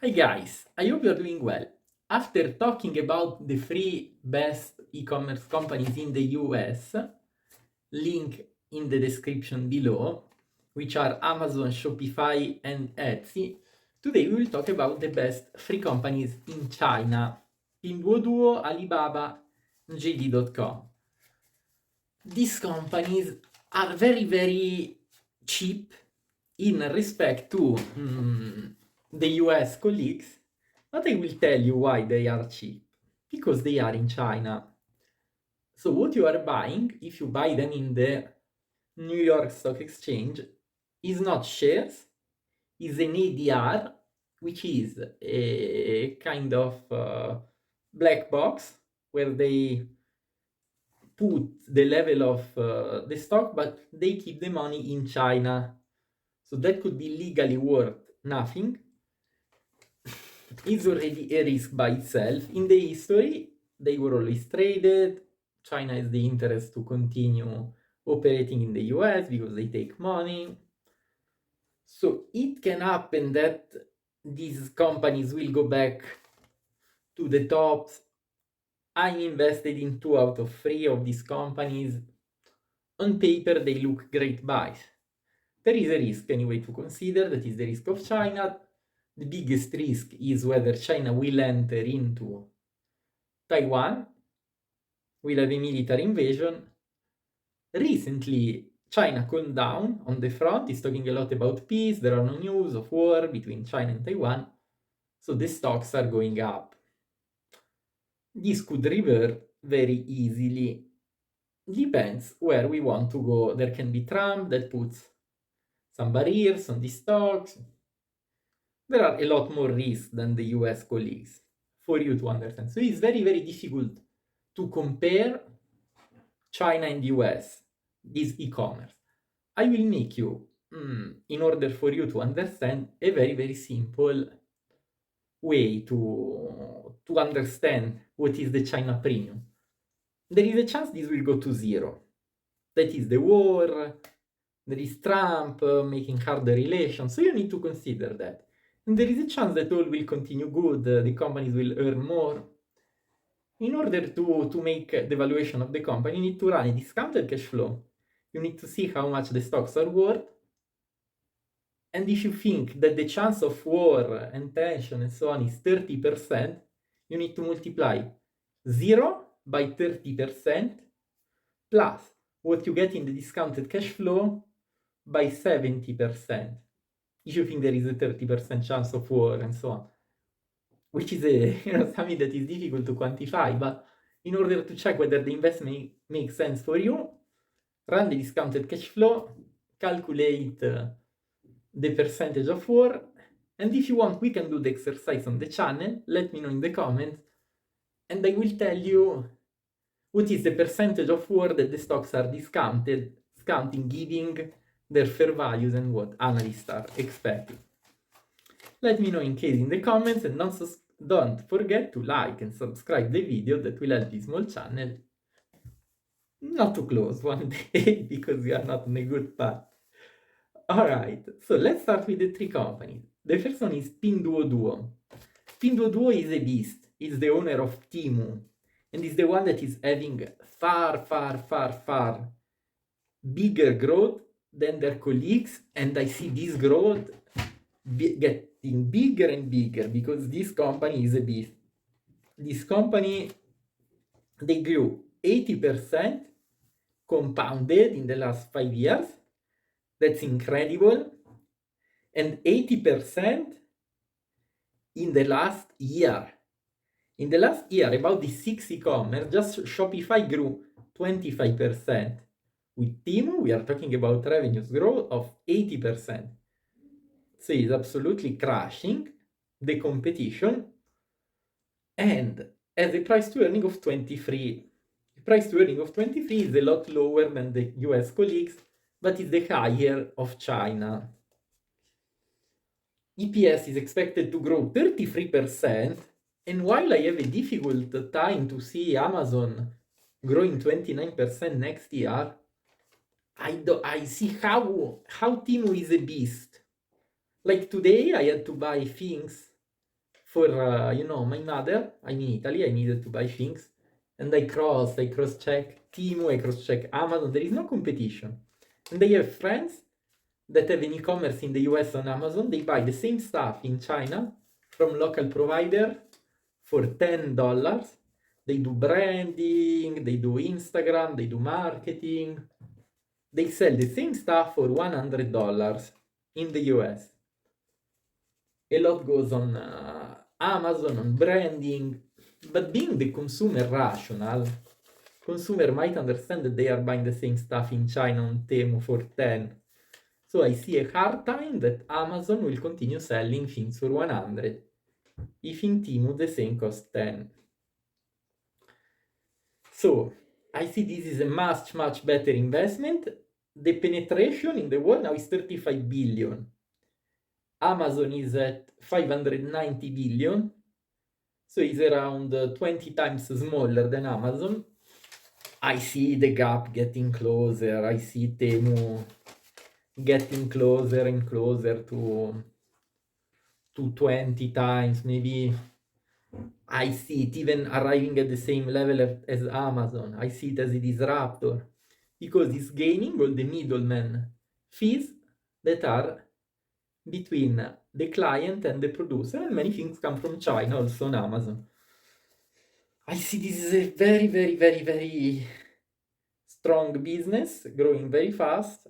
Hi guys, I hope you're doing well. After talking about the three best e-commerce companies in the US, link in the description below, which are Amazon, Shopify, and Etsy, today we will talk about the best three companies in China: Pinduoduo, Alibaba, and JD.com. These companies are very cheap in respect to the US colleagues, but I will tell you why they are cheap. Because they are in China. So what you are buying, if you buy them in the New York Stock Exchange, is not shares, is an ADR, which is a kind of black box where they put the level of the stock, but they keep the money in China. So that could be legally worth nothing. It's already a risk by itself. In the history, they were always traded. China has the interest to continue operating in the US because they take money. So it can happen that these companies will go back to the tops. I'm invested in 2 out of 3 of these companies. On paper, they look great buys. There is a risk anyway to consider, that is the risk of China. The biggest risk is whether China will enter into Taiwan, will have a military invasion. Recently, China calmed down on the front, is talking a lot about peace, there are no news of war between China and Taiwan, so the stocks are going up. This could revert very easily. Depends where we want to go. There can be Trump that puts some barriers on the stocks. There are a lot more risks than the US colleagues for you to understand. So it's very difficult to compare China and US, this e-commerce. I will make you, in order for you to understand, a very simple way to understand what is the China premium. There is a chance this will go to zero. That is the war, there is Trump making harder relations, so you need to consider that. And there is a chance that all will continue good, the companies will earn more. In order to make the valuation of the company, you need to run a discounted cash flow. You need to see how much the stocks are worth. And if you think that the chance of war and tension and so on is 30%, you need to multiply 0 by 30% plus what you get in the discounted cash flow by 70%. If you think there is a 30% chance of war and so on, which is something that is difficult to quantify, but in order to check whether the investment makes sense for you, run the discounted cash flow, calculate the percentage of war, and if you want, we can do the exercise on the channel. Let me know in the comments, and I will tell you what is the percentage of war that the stocks are discounting, giving their fair values and what analysts are expecting. Let me know in case in the comments, and don't forget to like and subscribe the video. That will help this small channel not to close one day because we are not on a good path. Alright, so let's start with the 3 companies. The first one is Pinduoduo. Pinduoduo is a beast. It's the owner of TEMU, and is the one that is having far bigger growth than their colleagues, and I see this growth getting bigger and bigger because this company is a beast. This company, they grew 80% compounded in the last 5 years. That's incredible. And 80% in the last year. In the last year, about the 6 e-commerce, just Shopify grew 25%. With TEMU, we are talking about revenues growth of 80%. So it's absolutely crushing the competition, and has a price to earning of 23. The price to earning of 23 is a lot lower than the US colleagues, but is the higher of China. EPS is expected to grow 33%, and while I have a difficult time to see Amazon growing 29% next year, I see how TEMU is a beast. Like today, I had to buy things for, my mother. I'm in Italy, I needed to buy things. And I cross-check TEMU, I cross-check Amazon. There is no competition. And they have friends that have an e-commerce in the US on Amazon. They buy the same stuff in China from local provider for $10. They do branding, they do Instagram, they do marketing. They sell the same stuff for $100 in the US. A lot goes on Amazon, on branding, but being the consumer rational, consumer might understand that they are buying the same stuff in China on TEMU for 10. So I see a hard time that Amazon will continue selling things for 100 if in TEMU the same costs 10. So I see this is a much, much better investment. The penetration in the world now is 35 billion. Amazon is at 590 billion, so it's around 20 times smaller than Amazon. I see the gap getting closer. I see TEMU getting closer and closer to 20 times, maybe. I see it even arriving at the same level as Amazon. I see it as a disruptor because it's gaining all the middlemen fees that are between the client and the producer, and many things come from China also on Amazon. I see this is a very, very, very, very strong business growing very fast,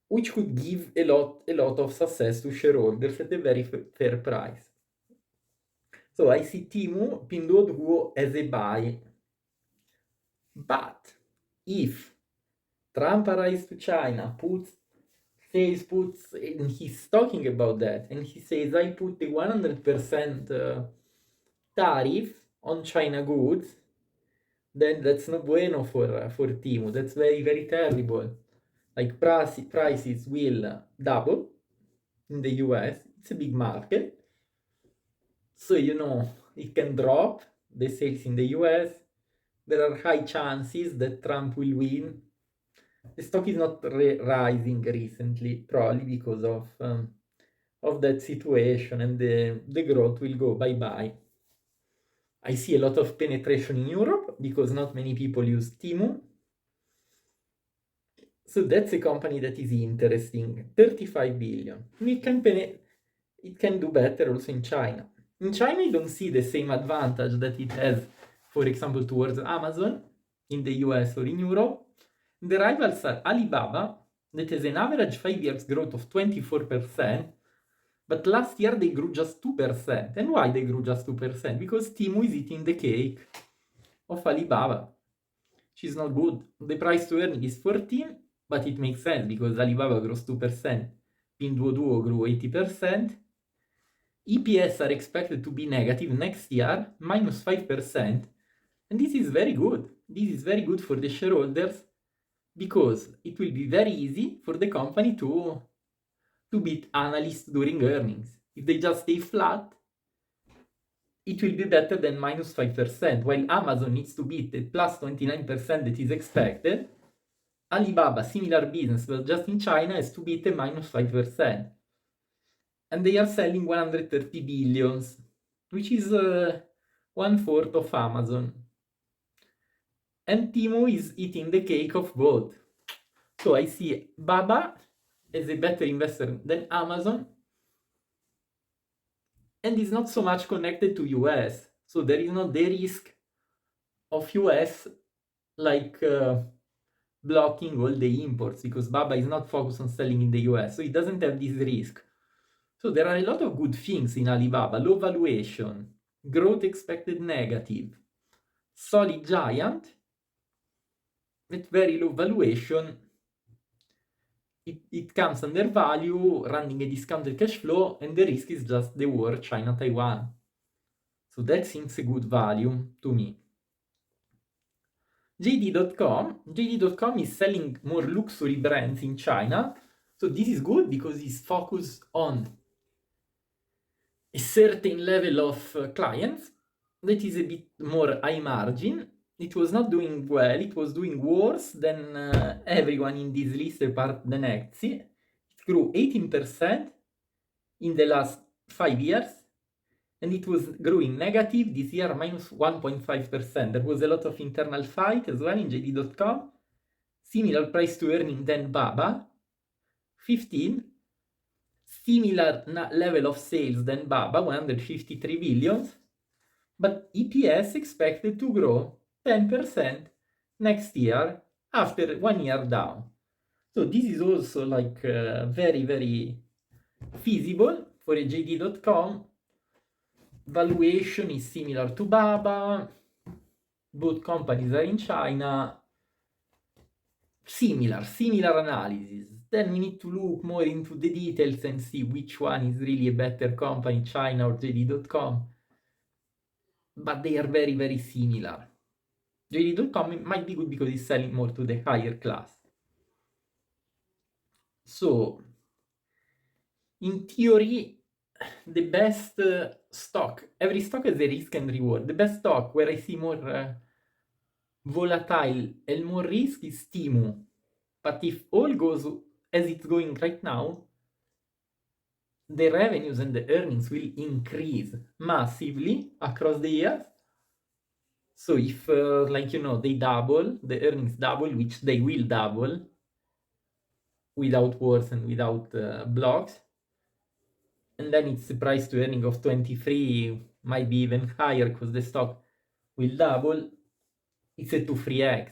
which could give a lot of success to shareholders at a very fair price. So I see TEMU, PINDUODUO as a buy. But if Trump arrives to China, and he's talking about that, and he says, I put the 100% tariff on China goods, then that's no bueno for TEMU. That's very, very terrible. Like prices will double in the US. It's a big market. So, it can drop the sales in the US. There are high chances that Trump will win. The stock is not rising recently, probably because of that situation, and the growth will go bye-bye. I see a lot of penetration in Europe because not many people use TEMU. So that's a company that is interesting. 35 billion. It can do better also in China. In China, you don't see the same advantage that it has, for example, towards Amazon in the US or in Europe. The rivals are Alibaba, that has an average 5 years growth of 24%, but last year they grew just 2%. And why they grew just 2%? Because TEMU is eating the cake of Alibaba. She's not good. The price to earning is 14, but it makes sense because Alibaba grows 2%, PINDUODUO grew 80%. EPS are expected to be negative next year, minus 5%, and this is very good. This is very good for the shareholders because it will be very easy for the company to beat analysts during earnings. If they just stay flat, it will be better than minus 5%, while Amazon needs to beat the plus 29% that is expected. Alibaba, similar business, but just in China, has to beat a minus 5%. And they are selling 130 billions, which is 1/4 of Amazon. And TEMU is eating the cake of both. So I see Baba as a better investor than Amazon, and is not so much connected to US. So there is not the risk of US like blocking all the imports, because Baba is not focused on selling in the US, so it doesn't have this risk. So there are a lot of good things in Alibaba. Low valuation, growth expected negative, solid giant, with very low valuation. It comes under value, running a discounted cash flow, and the risk is just the war China-Taiwan. So that seems a good value to me. JD.com is selling more luxury brands in China. So this is good because it's focused on a certain level of clients that is a bit more high margin. It was not doing well. It was doing worse than everyone in this list apart than Etsy. It grew 18% in the last 5 years. and it was growing negative this year, minus 1.5%. There was a lot of internal fight as well in JD.com. Similar price to earning than Baba, 15. Similar level of sales than Baba, 153 billions. But EPS expected to grow 10% next year after 1 year down. So this is also like very, very feasible for a JD.com. Valuation is similar to Baba. Both companies are in China. Similar analysis. Then we need to look more into the details and see which one is really a better company, China or JD.com. But they are very, very similar. JD.com might be good because it's selling more to the higher class. So, in theory, the best stock, every stock has a risk and reward. The best stock where I see more volatile and more risk is TEMU. But if all goes as it's going right now, the revenues and the earnings will increase massively across the years. So if, they double, the earnings double, which they will double without wars and without blocks, and then it's the price to earning of 23, might be even higher because the stock will double, it's a 2-3x.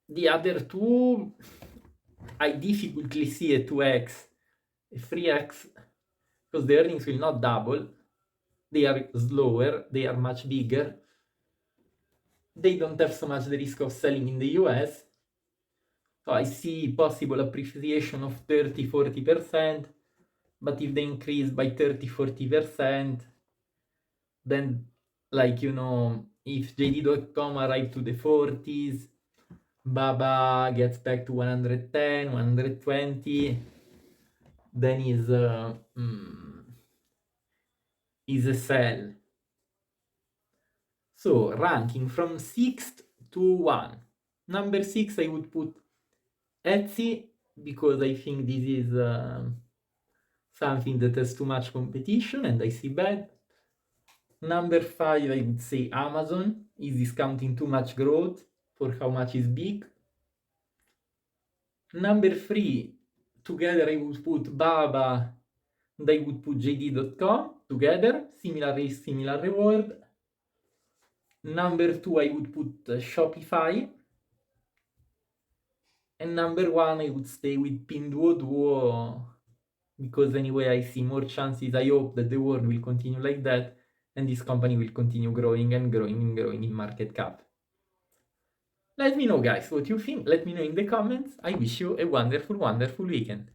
The other two, I difficultly see a 2x, a 3x, because the earnings will not double. They are slower, they are much bigger. They don't have so much the risk of selling in the US. So I see possible appreciation of 30-40%, but if they increase by 30-40%, then if JD.com arrive to the 40s, Baba gets back to 110, 120, then is a sell. So ranking from 6th to 1. Number 6 I would put Etsy, because I think this is something that has too much competition and I see bad. Number 5 I would say Amazon is discounting too much growth for how much is big. Number 3, together I would put Baba and I would put JD.com together, similar risk, similar reward. Number 2 I would put Shopify. And number 1 I would stay with Pinduoduo, because anyway I see more chances, I hope, that the world will continue like that and this company will continue growing and growing and growing in market cap. Let me know, guys, what you think. Let me know in the comments. I wish you a wonderful, wonderful weekend.